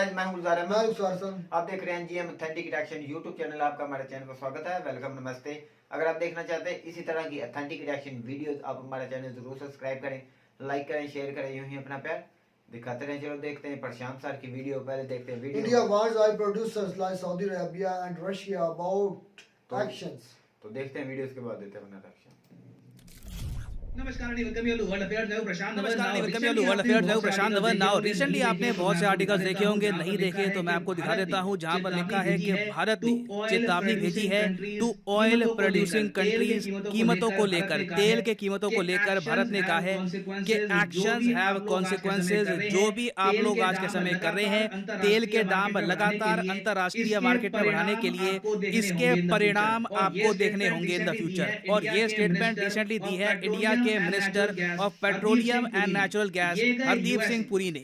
Friends, मैं हूं गुलजार अहमद। आप देख रहे हैं GM authentic reaction YouTube channel. आपका हमारे चैनल पर स्वागत है। वेलकम, नमस्ते। अगर आप देखना चाहते हैं इसी तरह की ऑथेंटिक रिएक्शन वीडियोस, आप हमारा चैनल जरूर सब्सक्राइब करें, लाइक करें, शेयर करें, यूं ही अपना प्यार दिखाते रहें। चलो देखते हैं प्रशांत सर की वीडियो। पहले देखते हैं video. India warns oil producers like Saudi Arabia and Russia about actions. तो देखते हैं वीडियो, उसके बाद देते हैं अपना रिएक्शन। नमस्कार, welcome you to World Affairs Now, Prashant Dhawan। Now recently आपने बहुत से आर्टिकल्स देखे होंगे, नहीं देखे तो मैं आपको दिखा देता हूं, जहां पर लिखा है कि भारत ने चेतावनी भेजी है टू ऑयल प्रोड्यूसिंग कंट्रीज। कीमतों को लेकर, तेल के कीमतों को लेकर भारत ने कहा है कि एक्शंस हैव कॉन्सिक्वेंसेज। जो भी आप लोग आज के समय कर रहे हैं, तेल के दाम लगातार अंतरराष्ट्रीय मार्केट में बढ़ाने के लिए, इसके परिणाम आपको देखने होंगे इन द फ्यूचर। और ये स्टेटमेंट रिसेंटली दी है इंडिया के minister of petroleum and natural gas Hardeep Singh Puri ने।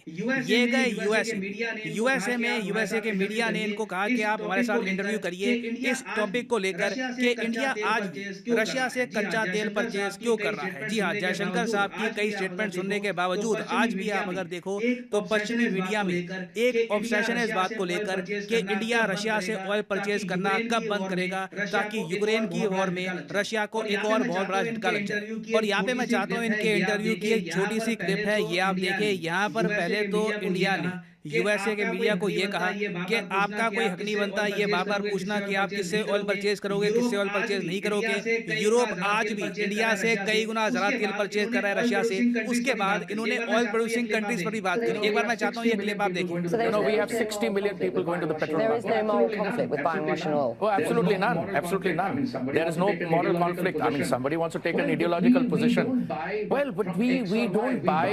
ये गए यूएसए में, यूएसए के मीडिया ने इनको कहा कि आप हमारे साथ इंटरव्यू करिए इस टॉपिक को लेकर कि इंडिया आज रशिया से कच्चा तेल परचेज क्यों कर रहा है। जी हाँ, जयशंकर साहब की कई स्टेटमेंट सुनने के बावजूद आज भी आप अगर देखो तो पश्चिमी मीडिया में एक ऑब्सेशन है इस बात को लेकर कि इंडिया रशिया से ऑयल परचेज करना कब बंद करेगा, ताकि यूक्रेन की वॉर में रशिया को एक और बहुत बड़ा झटका लग जाए। और यहाँ पे मैं चाहता हूं इनके इंटरव्यू की एक छोटी सी क्लिप है, ये आप देखें। यहाँ पर पहले तो इंडिया ने यूएसए के मीडिया को ये कहा कि आपका कोई हक नहीं बनता ये बार बार पूछना कि आप किससे ऑयल परचेज करोगे, किससे ऑयल परचेज नहीं करोगे। यूरोप आज भी इंडिया से कई गुना ज्यादा तेल परचेज कर रहा है रशिया से। उसके बाद इन्होंने ऑयल प्रोड्यूसिंग कंट्रीज पर भी बात करी। एक बार मैं चाहता हूं ये क्लिप आप देखिए। We have 60 million people going to the petrol market. There is no moral conflict with buying Russian oil. Oh, absolutely none. Absolutely none. There is no moral conflict. I mean, somebody wants to take an ideological position. Well, but we don't buy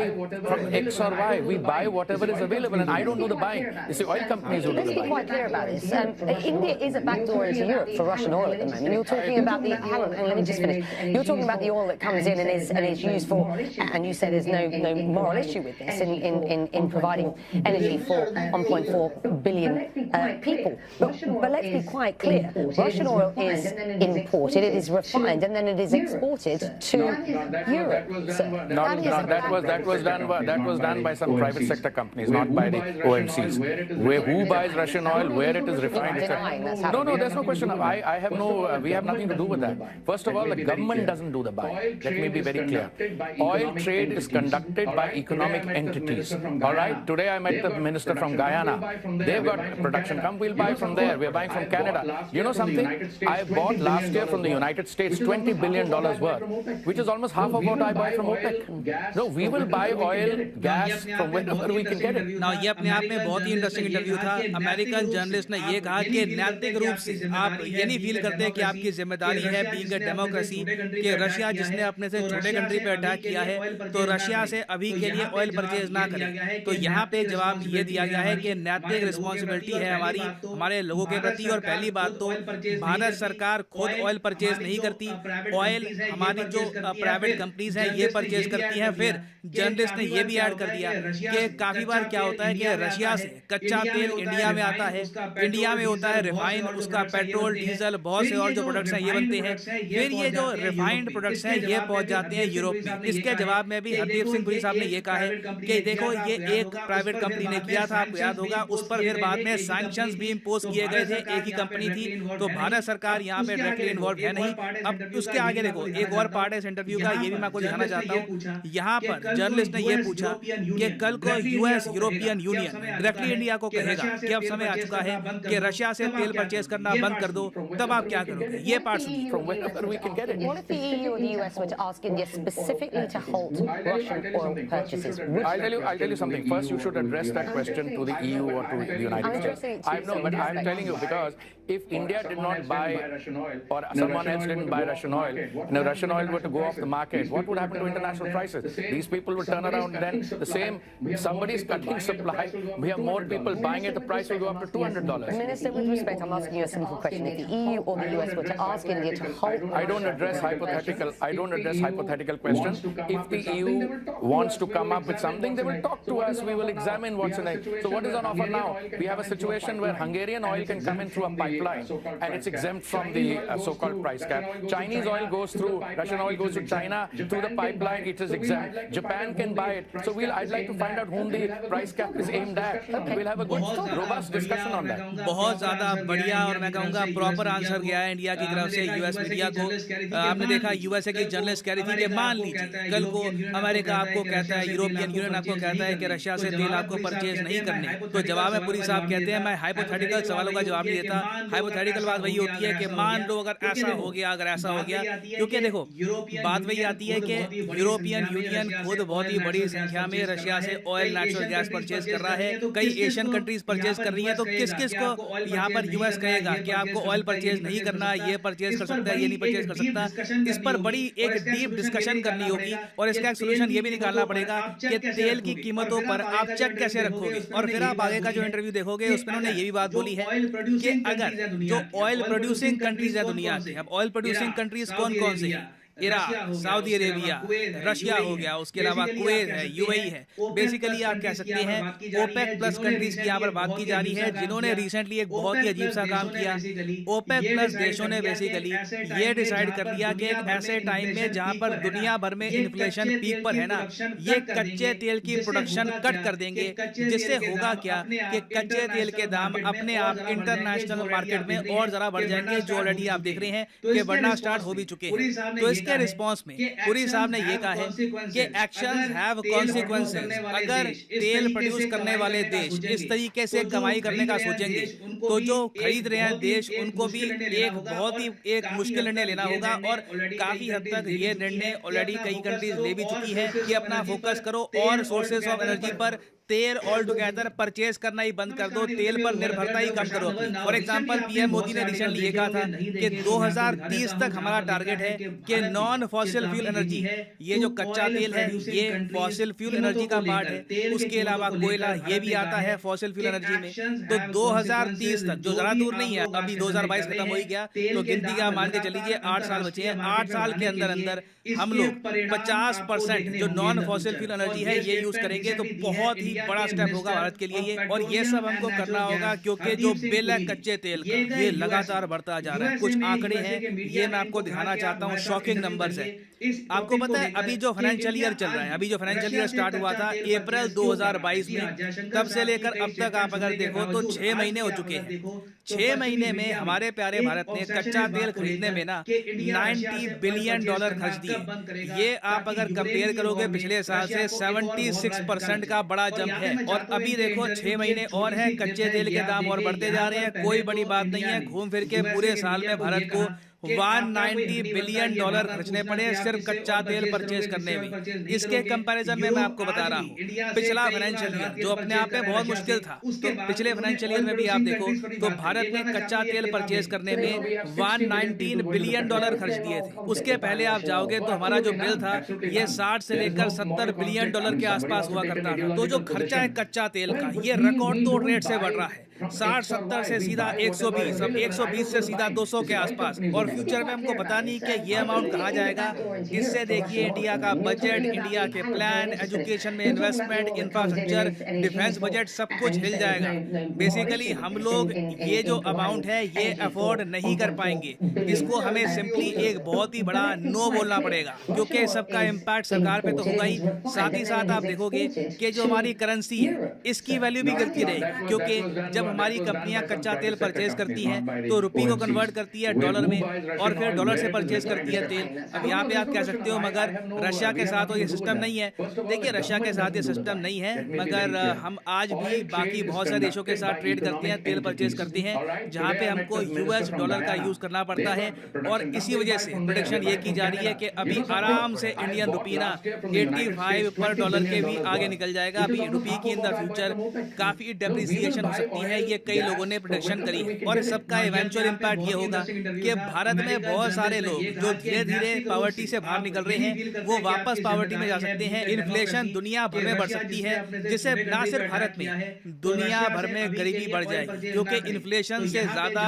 from X or Y. We buy whatever is available, and I don't do the buying. It's the oil companies who do Let's the be buying. quite clear about this. India is a backdoor into Europe for Russian oil at the moment. You're talking about the. Hang on, let me just finish. You're talking about the oil that comes in and is used for, and you said there's no moral issue with this in providing energy for 1.4 billion people. But let's be quite clear. Russian oil is imported, it is refined, and then it is exported to Europe. That was done by some private sector companies, not by the OMCs. Who buys Russian oil, where it is refined, etc. No, there's no question. I have no. We have nothing to do with that. First of all, the government doesn't do the buying. Let me be very clear. Oil trade is conducted by economic entities. All right. Today I met the minister from Guyana. They've got production. Come, we'll buy from there. We're buying from Canada. You know something? I bought last year from the United States $20 billion worth, which is almost half of what I buy from OPEC. No, we will buy oil, gas from wherever we can get it. Now, ये अपने आप में बहुत ही interesting interview था। American journalist ने ये कहा कि नैतिक रूप से आप ये नहीं फील करते कि आपकी जिम्मेदारी है बीइंग अ डेमोक्रेसी कि रशिया जिसने अपने से छोटे कंट्री पे अटैक किया है तो रशिया से अभी के लिए ऑयल परचेज ना करें। तो यहाँ पे जवाब ये दिया गया है कि नैतिक रिस्पॉन्सिबिलिटी है हमारे लोगों के प्रति। और पहली बात तो भारत सरकार खुद ऑयल परचेज नहीं करती, ऑयल हमारी जो प्राइवेट कंपनीज हैं ये परचेज करती हैं। फिर जर्नलिस्ट ने ये भी ऐड कर दिया कि काफी बार क्या होता है कि रशिया से कच्चा तेल इंडिया में आता है, इंडिया में होता है रिफाइन, उसका पेट्रोल, डीजल, बहुत से और जो प्रोडक्ट्स हैं ये बनते हैं। फिर ये जो रिफाइंड प्रोडक्ट्स हैं ये पहुंच जाते हैं यूरोप में। इसके जवाब में भी हरदीप सिंह पुरी साहब ने ये कहा है कि देखो ये एक प्राइवेट कंपनी ने किया था, आपको याद होगा, उस पर फिर बाद में सैंक्शंस भी इंपोज किए गए थे, एक ही कंपनी थी। तो भारत सरकार यहाँ पे डायरेक्टली इन्वॉल्व है नहीं। अब उसके आगे देखो एक और पार्ट है इस इंटरव्यू का, ये भी मैं आपको दिखाना चाहता हूँ। यहाँ पर जर्नलिस्ट ने ये पूछा कि कल को US, European union directly India को कहेगा कि अब समय आ चुका है कि रशिया से तेल परचेज करना बंद कर दो, तब आप क्या करोगे? ये पार्ट सुनिए। What if the EU or the US were to ask India specifically to halt Russian oil purchases? I'll tell you something. First, you should address that question to the EU or to the United States. I know, but I'm telling you because if India did not buy or someone else didn't buy Russian oil, and if Russian oil were to go off the market, what would happen to international prices? These people would turn around and then the same, somebody's cutting supply, we have more people buying it, the price will go up to $200. Minister, with respect, I'm asking you a simple question. If the EU or the US were to ask India to halt... I don't address hypothetical questions. If the EU wants to come up with something, they will talk to us, we will examine what's in it. So what is on offer now? We have a situation where Hungarian oil can come in through a pipeline and it's exempt from the so-called price cap. Chinese oil goes through, Russian oil goes to China through the pipeline, it is exempt. Japan can buy it. So I'd like to find out whom the price cap is aimed at. We'll have a good, robust discussion on that. बहुत ज्यादा बढ़िया और मैं कहूंगा proper answer गया है India की तरफ से यूएस मीडिया को। आपने देखा यूएसए की जर्नलिस्ट कह रही थी कि मान लीजिए कल को अमेरिका आपको कहता है, यूरोपियन यूनियन आपको कहता है कि रशिया से तेल आपको परचेज नहीं करने, तो जवाब में पुरी साहब कहते हैं मैं हाइपोथेटिकल सवालों का जवाब नहीं देता। हाइपोथेटिकल बात वही होती है कि मान लो अगर ऐसा हो गया, अगर ऐसा हो गया, क्योंकि देखो बात वही आती है कि यूरोपियन यूनियन खुद बहुत ही बड़ी संख्या में रशिया से ऑयल नेचुरल गैस परचेज कर रहा है, कई एशियन कंट्रीज परचेज कर रही है, तो किस किस को यहाँ पर यूएस कहेगा कि आपको ऑयल परचेज नहीं करना, ये परचेज कर सकता है, ये नहीं परचेज कर सकता। इस पर बड़ी एक डीप डिस्कशन करनी होगी और इसका एक सोल्यूशन ये भी निकालना पड़ेगा कि तेल की कीमतों पर आप चेक कैसे रखोगे। और फिर आप आगे का जो इंटरव्यू देखोगे उसमें उन्होंने ये भी बात बोली है कि अगर जो ऑयल प्रोड्यूसिंग कंट्रीज है दुनिया से, अब ऑयल प्रोड्यूसिंग कंट्रीज कौन कौन से हैं, इराक, सऊदी अरेबिया, रशिया हो गया, उसके अलावा कुवैत है, यूएई है, बेसिकली आप कह सकते हैं ओपेक प्लस कंट्रीज की यहाँ पर बात की जा रही है, जिन्होंने रिसेंटली एक बहुत ही अजीब सा काम किया। ओपेक प्लस देशों ने बेसिकली ये डिसाइड कर लिया कि एक ऐसे टाइम में जहां पर दुनिया भर में इन्फ्लेशन पीक पर है ना, ये कच्चे तेल की प्रोडक्शन कट कर देंगे, जिससे होगा क्या कि कच्चे तेल के दाम अपने आप इंटरनेशनल मार्केट में और जरा बढ़ जाएंगे, जो ऑलरेडी आप देख रहे हैं कि बढ़ना स्टार्ट हो भी चुके हैं। तो इसके रिस्पांस में पुरी साहब ने ये कहा है कि एक्शंस हैव कॉन्सिक्वेंसेस। अगर तेल प्रोड्यूस करने वाले देश इस तरीके से कमाई करने का सोचेंगे तो जो खरीद रहे हैं देश उनको भी एक बहुत ही एक मुश्किल निर्णय लेना होगा। और काफी हद तक ये निर्णय ऑलरेडी कई कंट्रीज ले भी चुकी है कि अपना फोकस करो और सोर्सेस ऑफ एनर्जी पर, तेल ऑल टुगेदर परचेज करना ही बंद कर दो, तेल पर निर्भरता ही कम करो अपनी। फॉर एग्जांपल पीएम मोदी ने रिसेंटली ये कहा था कि 2030 तक हमारा टारगेट है कि नॉन फॉसिल फ्यूल एनर्जी, ये जो कच्चा तेल है ये फॉसिल फ्यूल एनर्जी का पार्ट है, उसके अलावा कोयला ये भी आता है फॉसिल फ्यूल एनर्जी में। तो 2030 तक, जो जरा दूर नहीं है, अभी 2022 खत्म हो ही गया, तो गिनती का मान के चलीजिए 8 साल बचे हैं, 8 साल के अंदर अंदर हम लोग 50% जो नॉन फॉसिल फ्यूल एनर्जी है ये यूज करेंगे, तो बहुत ही बड़ा स्टेप होगा भारत के लिए ये। और ये सब हमको करना होगा क्योंकि जो बिल है कच्चे तेल का ये लगातार बढ़ता जा रहा है। कुछ आंकड़े हैं ये मैं आपको दिखाना चाहता हूँ, शॉकिंग नंबर्स है। आपको पता है अभी जो फाइनेंशियल ईयर चल रहा है, अभी जो फाइनेंशियल ईयर स्टार्ट हुआ था अप्रैल 2022 में, तब से लेकर अब तक आप अगर देखो तो 6 महीने हो चुके हैं। 6 महीने में हमारे प्यारे भारत ने कच्चा तेल खरीदने में ना $90 बिलियन खर्च दिए। ये आप अगर कंपेयर करोगे पिछले साल से 76% का बड़ा जंप है। और अभी देखो 6 महीने और है, कच्चे तेल के दाम और बढ़ते जा रहे हैं। कोई बड़ी बात नहीं है, घूम फिर के पूरे साल में भारत को $190 बिलियन खर्चने पड़े सिर्फ कच्चा तेल परचेज करने में। इसके कंपैरिजन में मैं आपको बता रहा हूँ पिछला फाइनेंशियल ईयर जो अपने आप में बहुत मुश्किल था, तो पिछले फाइनेंशियल ईयर में भी आप देखो तो भारत ने कच्चा तेल परचेज करने में $119 बिलियन खर्च दिए थे। उसके पहले आप जाओगे तो हमारा जो बिल था ये 60 से लेकर $70 बिलियन के आसपास हुआ करता था। तो जो खर्चा है कच्चा तेल का ये रिकॉर्ड तोड़ रेट से बढ़ रहा है, 60-70 से सीधा 120, अब 120 से सीधा 200 के आसपास। और फ्यूचर में हमको पता नहीं कि ये अमाउंट कहाँ जाएगा। इससे देखिए इंडिया का बजट, इंडिया के प्लान, एजुकेशन में इन्वेस्टमेंट, इंफ्रास्ट्रक्चर, डिफेंस बजट सब कुछ हिल जाएगा। बेसिकली हम लोग ये जो अमाउंट है ये अफोर्ड नहीं कर पाएंगे। इसको हमें सिंपली एक बहुत ही बड़ा नो बोलना पड़ेगा, क्योंकि सबका इम्पैक्ट सरकार पे तो होगा ही, साथ ही साथ आप देखोगे कि जो हमारी करेंसी है इसकी वैल्यू भी गिरती रहेगी, क्योंकि जब हमारी कंपनियां कच्चा तेल परचेज करती हैं तो रुपये को कन्वर्ट करती है डॉलर में और फिर डॉलर से परचेज करती है तेल। अब यहाँ पे आप कह सकते हो मगर रशिया के साथ तो ये सिस्टम नहीं है। देखिए रशिया के साथ ये सिस्टम नहीं है, मगर हम आज भी बाकी बहुत सारे देशों के साथ ट्रेड करते हैं, तेल परचेज करते हैं, जहाँ पे हमको US डॉलर का यूज करना पड़ता है। और इसी वजह से प्रेडिक्शन ये की जा रही है कि अभी आराम से इंडियन रुपी ना 85 पर डॉलर के भी आगे निकल जाएगा। अभी रुपी की इन द फ्यूचर काफी डेप्रिसिएशन हो सकती है, ये कई लोगों ने प्रेडिक्शन करी है। और सबका इवेंचुअल इम्पैक्ट ये होगा कि भारत में बहुत सारे लोग जो धीरे धीरे पॉवर्टी से बाहर निकल रहे हैं वो वापस पॉवर्टी में जा सकते हैं। इन्फ्लेशन दुनिया भर में बढ़ सकती है, जिससे ना सिर्फ भारत में दुनिया भर में गरीबी बढ़ जाएगी, क्योंकि इन्फ्लेशन से ज्यादा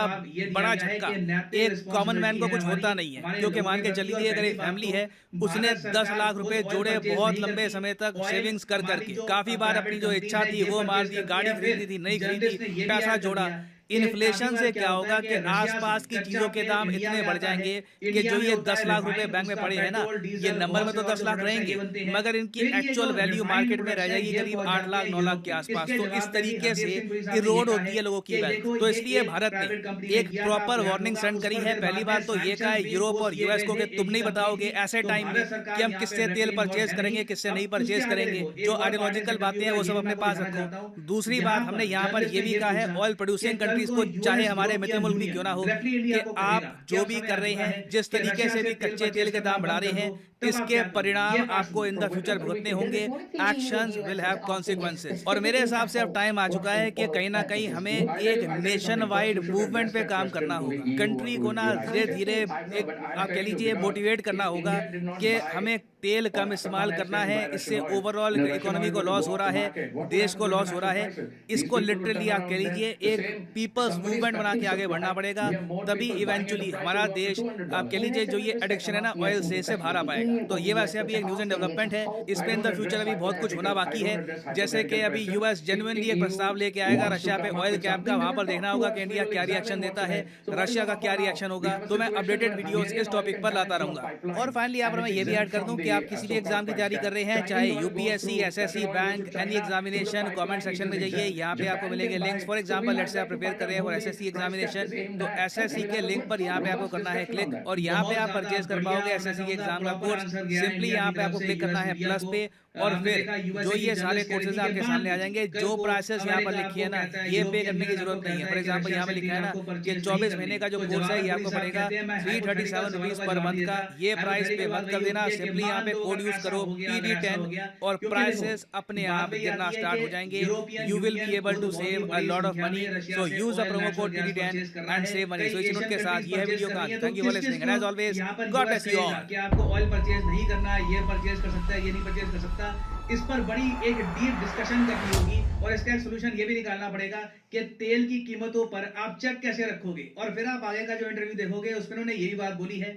बड़ा झटका एक कॉमन मैन को कुछ होता नहीं है। क्योंकि मान के चलिए अगर एक फैमिली है उसने 10 लाख रुपए जोड़े बहुत लंबे समय तक सेविंग्स कर करके, काफी बार अपनी जो इच्छा थी वो मार दी, गाड़ी खरीदी थी नहीं खरीदी, पैसा जोड़ा, इन्फ्लेशन से क्या होगा कि आसपास की चीजों के दाम इतने बढ़ जाएंगे कि जो ये 10 लाख रुपए बैंक में पड़े हैं ना, ये नंबर में तो 10 लाख रहेंगे, मगर इनकी एक्चुअल वैल्यू मार्केट में रह जाएगी करीब 8 लाख 9 लाख के आसपास। तो इस तरीके से इरोड होती है लोगों की वेल्थ। तो इसलिए भारत ने एक प्रॉपर वार्निंग सेंड करी है। पहली बात तो ये कहा है यूरोप और यूएस को कि तुम नहीं बताओगे ऐसे टाइम में कि हम किससे तेल परचेज करेंगे, किससे नहीं परचेज करेंगे। जो आइडियोलॉजिकल बातें हैं वो सब अपने पास रखो। दूसरी बात, हमने यहाँ पर ये भी कहा है ऑयल प्रोड्यूसिंग कंट्रीज को, चाहे हमारे मित्र मुल्क भी क्यों ना हो, कि आप जो भी कर रहे हैं, जिस तरीके से भी कच्चे तेल के दाम बढ़ा रहे हैं, इसके परिणाम आपको इन द फ्यूचर भुगतने होंगे। Actions will have consequences. और मेरे हिसाब से अब टाइम आ चुका है कि कहीं ना कहीं हमें एक नेशन वाइड मूवमेंट पे काम करना होगा। कंट्री को ना धीरे धीरे एक आप कह लीजिए मोटिवेट करना होगा कि हमें तेल कम इस्तेमाल करना है। इससे ओवरऑल इकोनॉमी को लॉस हो रहा है, देश को लॉस हो रहा है। इसको लिटरली आप कह लीजिए एक पीपल्स मूवमेंट बना के आगे बढ़ना पड़ेगा, तभी इवेंचुअली हमारा देश आप कह लीजिए जो ये एडिक्शन है ना ऑयल से, इससे बाहर आ पाएगा। तो ये वैसे अभी एक न्यूज एंड डेवलपमेंट है, इस पे इन द फ्यूचर अभी बहुत कुछ होना बाकी है। जैसे कि अभी यूएस जेन्युइनली एक प्रस्ताव लेके आएगा रशिया पे ऑयल कैप का, वहां पर देखना होगा कि इंडिया क्या रिएक्शन देता है, रशिया का क्या रिएक्शन होगा। तो मैं अपडेटेड वीडियोस इस टॉपिक पर लाता रहूंगा। और फाइनली यहाँ पर मैं ये भी ऐड कर दूं कि आप किसी भी एग्जाम की तैयारी कर रहे हैं, चाहे UPSC, SSC, bank, any examination, comment section में जाइए, यहाँ पे आपको मिलेंगे links. For example let's say आप प्रिपेयर कर रहे हैं फॉर एसएससी एग्जामिनेशन, तो एसएससी के लिंक पर यहाँ पे आपको करना है क्लिक, और यहाँ पे आप परचेज कर पाओगे एसएससी के एग्जाम का कोर्स। सिंपली यहाँ पे आपको क्लिक करना है प्लस पे, और फिर जो ये सारे कोर्सेज आपके सामने आ जाएंगे। जो प्राइसेस यहाँ पर लिखी है ना, ये पे करने की जरूरत नहीं है। फॉर एग्जांपल यहाँ पे लिखा है ना कि 24 महीने का जो कोर्स है ये आपको पड़ेगा 337 रुपीज पर मंथ का। ये प्राइस पे मत कर देना, सिंपली यहाँ पे कोड यूज करो PD10 और प्राइसेस अपने आप गिरना स्टार्ट हो जाएंगे। You will be able to save a lot of money, so use the promo code PD10 and save money. So इस नोट के साथ ये है वीडियो का। Thank you for listening and as always God bless you all. कि आपको oil purchase नहीं करना, ये परचेज कर सकता है, ये नहीं परचेज कर सकता, इस पर बड़ी एक डीप डिस्कशन करनी होगी। और इसका एक सोल्यूशन ये भी निकालना पड़ेगा कि तेल की कीमतों पर आप चेक कैसे रखोगे। और फिर आप आगे का जो इंटरव्यू देखोगे उसमें उन्होंने यही बात बोली है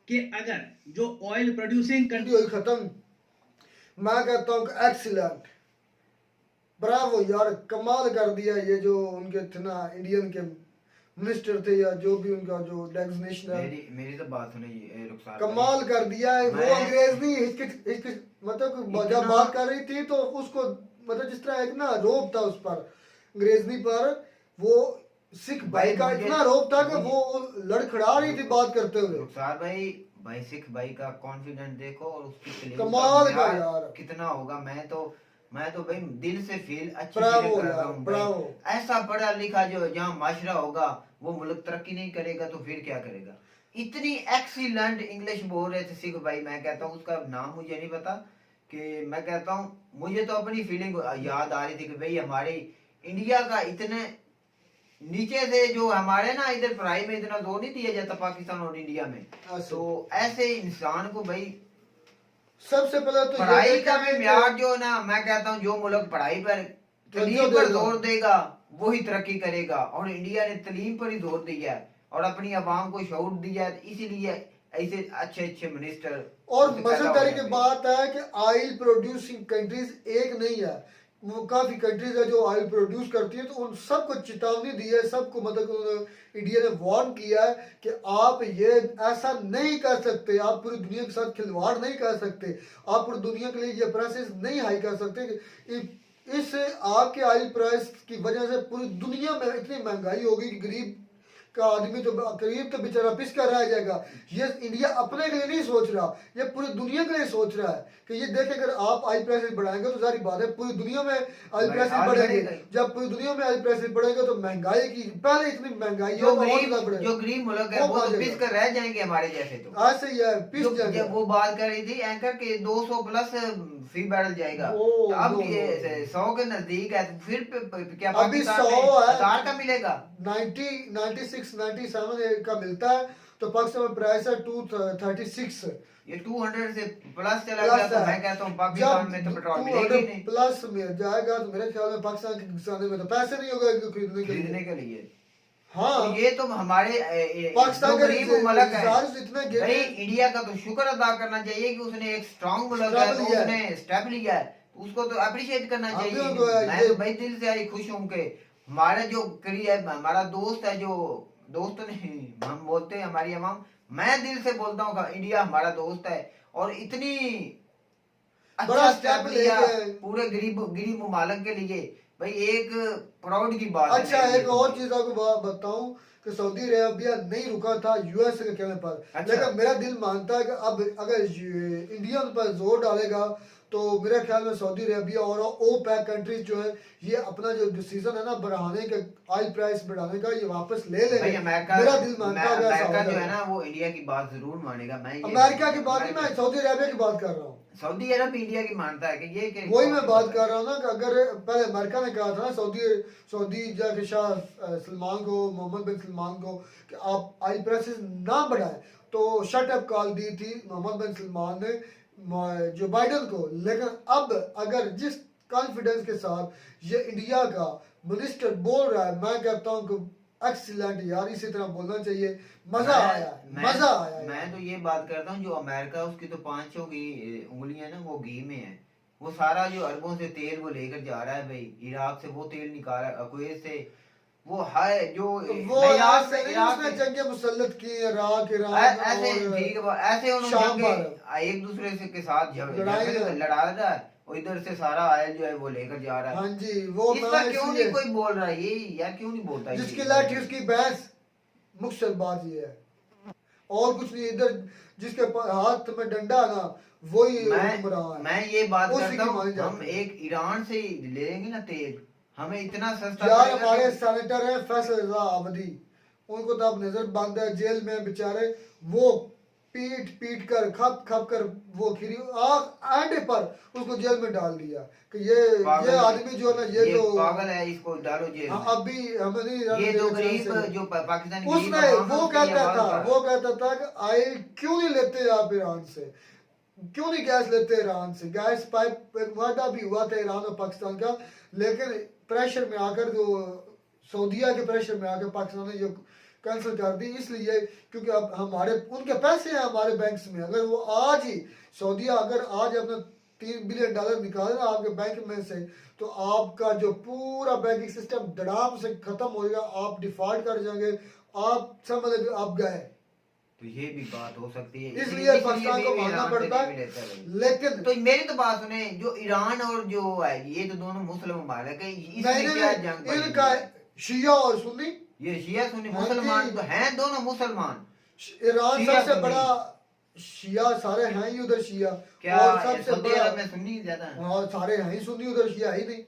कि अगर जो ऑयल प्रोड्यूसिंग वीडियो खत्म, मैं कहता हूँ कि एक्सीलेंट, ब्रावो यार, कमाल कर दिया। ये जो उनके थे ना इंडियन के मिनिस्टर थे या जो भी उनका जो डेजिग्नेशन है, मेरी तो बात सुनिए रुखसार, कमाल कर दिया है। वो अंग्रेज नहीं मतलब जब बात कर रही थी तो उसको मतलब जिस तरह एक ना रोब था उस पर, अंग्रेजनी पर, वो सिख भाई का इतना रोब था कि वो लड़खड़ा रही थी बात करते हुए। रुखसार भाई सिख भाई का कॉन्फिडेंस देखो और उसकी कमाल का यार कितना होगा। मैं तो भाई दिल से फील अच्छी ब्रावो कर रहा यार, हूँ। ब्रावो। ऐसा पढ़ा लिखा जो जहाँ माशरा होगा वो मुल्क तरक्की नहीं करेगा तो फिर क्या करेगा। इतनी एक्सीलेंट इंग्लिश बोल रहे थे सिख भाई। मैं कहता हूँ उसका नाम मुझे नहीं पता, कि मैं कहता हूँ मुझे तो अपनी फीलिंग याद आ रही थी कि भाई हमारे इंडिया का इतने नीचे से जो हमारे ना इधर पढ़ाई में इतना जोर नहीं दिया जाता पाकिस्तान और इंडिया में, तो ऐसे इंसान को भाई सबसे पहले तो पढ़ाई का म्यार जो ना, मैं कहता हूँ जो मुल्क पढ़ाई पर तलीम पर जोर देगा वही तरक्की करेगा, और इंडिया ने तलीम पर ही जोर दिया है और अपनी आवाम को शऊर दिया है, इसीलिए ऐसे अच्छे मिनिस्टर। और मजेदारी की बात है कि ऑयल प्रोड्यूसिंग कंट्रीज एक नहीं है, वो काफी कंट्रीज है जो ऑयल प्रोड्यूस करती है, तो उन सबको चेतावनी दी है, सबको मतलब इंडिया ने वार्न किया है कि आप ये ऐसा नहीं कर सकते, आप पूरी दुनिया के साथ खिलवाड़ नहीं कर सकते, आप पूरी दुनिया के लिए ये प्राइसेस नहीं हाई कर सकते। इस आपके ऑयल प्राइस की वजह से पूरी दुनिया में इतनी महंगाई होगी कि गरीब का आदमी तो करीब तो बेचारा पिस कर रह जाएगा। ये इंडिया अपने के लिए नहीं सोच रहा, ये पूरी दुनिया के लिए सोच रहा है कि ये देखें अगर आप ऑयल प्राइसेस बढ़ाएंगे तो सारी बात है पूरी दुनिया में ऑयल प्राइसेस बढ़ेंगे। जब पूरी दुनिया में ऑयल प्राइसेस बढ़ेंगे तो महंगाई की पहले इतनी महंगाई जो गरीब मुल्क है वो पिस कर रह जाएंगे हमारे जैसे। तो ऐसे ही है, पिस जाएंगे। वो बात कर रही थी एंकर के 200 प्लस फी बैरल जाएगा, अब 100 के नजदीक है, फिर क्या अभी 100 है, का मिलेगा 97 का मिलता है, तो पाकिस्तान में प्राइस है 236। ये 200 से प्लस चला गया तो मैं कहता हूँ पाकिस्तान में तो पेट्रोल मिलेगा नहीं। प्लस में जाएगा तो मेरे ख्याल में पाकिस्तान के किसानों में तो पैसे नहीं होगा खरीदने के लिए। हाँ, तो ये तो हमारे पाकिस्तान गरीब मुल्क है, भाई इंडिया का तो शुक्र अदा करना चाहिए कि उसने एक स्ट्रॉन्ग मुल्क है तो उसने स्टेप लिया है, उसको तो अप्रिशिएट करना चाहिए। मैं तो भाई दिल से खुश हूँ कि हमारा जो करीब है, हमारा दोस्त है, जो दोस्त नहीं हम बोलते हैं हमारी अवाम, मैं दिल से बोलता हूँ इंडिया हमारा दोस्त है और इतनी बड़ा अच्छा स्टेप स्टेप लिया लेके पूरे गरीब ममालिक के लिए, भाई एक प्राउड की बात है। अच्छा एक और चीज आपको बताऊं कि सऊदी अरेबिया नहीं रुका था यूएस के कहने पर, अच्छा। लेकिन मेरा दिल मानता है कि अब अगर इंडिया उन पर जोर डालेगा तो मेरे ख्याल में सऊदी अरेबिया और ओपेक कंट्रीज जो है ये अपना जो डिसीजन है ना बढ़ाने के, ऑयल प्राइस बढ़ाने का, ये वापस ले भाई लेंगे। अमेरिका, मेरा दिल मानता है कि ऐसा अमेरिका होगा। जो है ना वो इंडिया की बात जरूर मानेगा। मैं अमेरिका की बात नहीं, मैं सऊदी अरेबिया की बात कर रहा हूँ। सऊदी अरब इंडिया की मानता है कि ये वही मैं बात कर रहा हूँ ना कि अगर पहले अमेरिका ने कहा था ना सऊदी जाके शाह सलमान को, मोहम्मद बिन सलमान को कि आप ऑयल प्राइसेस ना बढ़ाएं, तो शट अप कॉल दी थी मोहम्मद बिन सलमान ने जो बाइडन को। लेकिन अब अगर जिस कॉन्फिडेंस के साथ ये इंडिया का मिनिस्टर बोल रहा है, मैं कहता हूँ कि एक्सीलेंट यार, इसी तरह बोलना चाहिए। मजा आया, मजा आया। मैं तो ये बात करता हूँ जो अमेरिका, उसकी तो 5 की उंगलियां ना वो घी में है। वो सारा जो अरबों से तेल वो लेकर जा रहा है, भाई इराक से वो तेल निकाल रहा है, कुवैत से वो है जो वो इराक से उसने जंगे मुसल्लत की इराक, ईरान ऐसे और ठीक है, ऐसे शाम उन्होंने एक दूसरे से के साथ लड़ा रहा है और इधर से सारा आयल जो है वो लेकर जा रहा है। हाँ जी, वो इस पर क्यों नहीं कोई बोल रहा है? ये यार क्यों नहीं बोलता? जिसकी लाठी उसकी भैंस, मुख्तसर बात ये है और कुछ नहीं। इधर जिसके हाथ में डंडा ना वही हुक्मरान। मैं ये बात उसी करता की हूँ, मानी जाती हम है। एक ईरान से ही लेंगे ना तेल, हमें इतना सस्ता यार पड़ेगा हमारे कि- सेनेटर है फैसल रजा आबदी, उनको तो अब नजर बंद है, जेल में बेचारे। वो पीट कर खप कर वो खिरी आंडे पर उसको जेल में डाल दिया कि ये आदमी जो है ना ये तो पागल है, इसको डालो जेल में। अभी हमें नहीं ये रहने जो देंगे जेल गरीब से। जो पाकिस्तानी उसने गरीब आवाम है, वो उसकी कहता आवाज़ था कि ऑयल क्यों नहीं लेते आप ईरान से, क्यों नहीं गैस लेते ईरान से। गैस पाइप एक वादा भी हुआ था ईरान और पाकिस्तान का, लेकिन प्रेशर में आकर जो सऊदीया के प्रेशर में आकर पाकिस्तान ने जो कैंसिल कर दी, इसलिए क्योंकि अब हमारे उनके पैसे हैं हमारे बैंक्स में। अगर वो आज ही सऊदीया अगर आज अपना $3 बिलियन निकाले ना आपके बैंक में से, तो आपका जो पूरा बैंकिंग सिस्टम धड़ाम से खत्म हो जाएगा, आप डिफॉल्ट कर जाएंगे, आप समझ लो आप गए। तो ये भी बात हो सकती है, इसलिए पाकिस्तान को भी मानना ईरान से पड़ता नहीं है। लेता है। लेकिन तो मेरी तो बात सुने, जो ईरान और जो है ये तो दोनों मुस्लिम ममालिक है, इसमें क्या जंग पड़ी? इनका शिया और सुन्नी, ये शिया सुन्नी हाँ मुसलमान जी। तो हैं, दोनों मुसलमान। ईरान शिया सबसे सुन्नी। बड़ा शिया, सारे हैं ही उधर शिया, क्या और सबसे सऊदी बड़ा अरब में सुन्नी ज्यादा है? और सारे हैं ही सुन्नी, उधर शिया ही नहीं।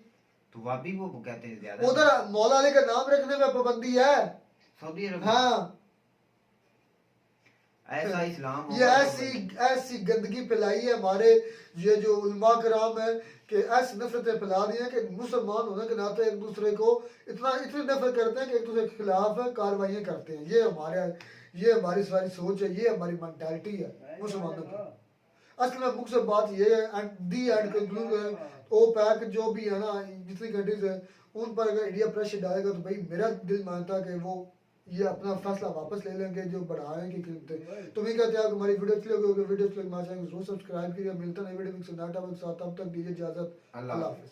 तो वहाँ भी वो कहते हैं ज्यादा। उधर मौला अली का नाम रखने में पाबंदी है। सऊदी अरब में? हाँ, ऐसा इस्लाम ये होगा तो ऐसी गंदगी फैलाई है हमारे ये जो उलमा कराम है कि ऐसी नफरतें फैला दी हैं कि मुसलमान होने के नाते एक दूसरे को इतनी नफरत करते हैं कि एक दूसरे के खिलाफ कार्रवाइयाँ करते हैं। ये हमारी सारी सोच है, ये हमारी मेंटालिटी है मुसलमानों की। असल में मुख्य बात ये है एंड दी एंड कंक्लूड ओपेक जो भी है ना, जितनी कंट्रीज है उन पर अगर इंडिया प्रेशर डालेगा तो भाई मेरा दिल मानता है कि वो ये अपना फैसला वापस ले लेंगे जो बढ़ाने की कीमतें। तुम्हें कहते हैं हमारी वीडियो अच्छी लगी होगी, वीडियो अच्छी लगी हमारे चैनल को जरूर सब्सक्राइब करिए। मिलता है वीडियो में नाटा के साथ, तब तक दीजिए इजाजत। अल्लाह अल्लाह हाफिज़।